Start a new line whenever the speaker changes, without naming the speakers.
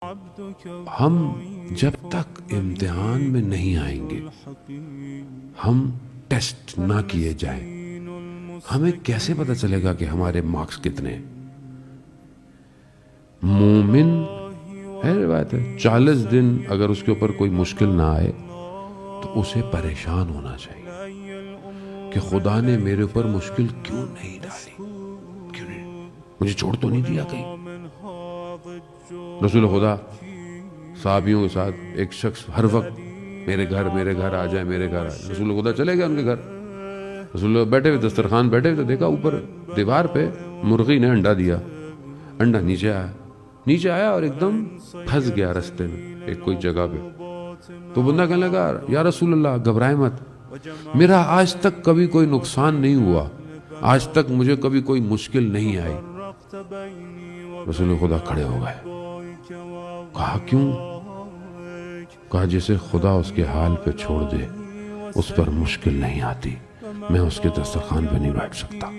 ہم جب تک امتحان میں نہیں آئیں گے، ہم ٹیسٹ نہ کیے جائیں، ہمیں کیسے پتہ چلے گا کہ ہمارے مارکس کتنے ہیں؟ مومن ہے روایت ہے 40 دن اگر اس کے اوپر کوئی مشکل نہ آئے تو اسے پریشان ہونا چاہیے کہ خدا نے میرے اوپر مشکل کیوں نہیں ڈالی، کیوں نہیں، مجھے چھوڑ تو نہیں دیا کہیں۔ رسول خدا صحابیوں کے ساتھ ایک شخص ہر وقت میرے گھر آ جائے، میرے گھر آ جائے، رسول خدا چلے گئے ان کے گھر، رسول اللہ بیٹھے ہوئے دسترخوان بیٹھے ہوئے، تو دیکھا اوپر دیوار پہ مرغی نے انڈا دیا، انڈا نیچے آیا اور ایک دم پھنس گیا رستے میں ایک کوئی جگہ پہ۔ تو بندہ کہنے لگا یا رسول اللہ گھبرائے مت، میرا آج تک کبھی کوئی نقصان نہیں ہوا، آج تک مجھے کبھی کوئی مشکل نہیں آئی۔ رسول خدا کھڑے ہو گئے، کہا کیوں؟ کہا جسے خدا اس کے حال پہ چھوڑ دے اس پر مشکل نہیں آتی، میں اس کے دسترخوان پہ نہیں بیٹھ سکتا۔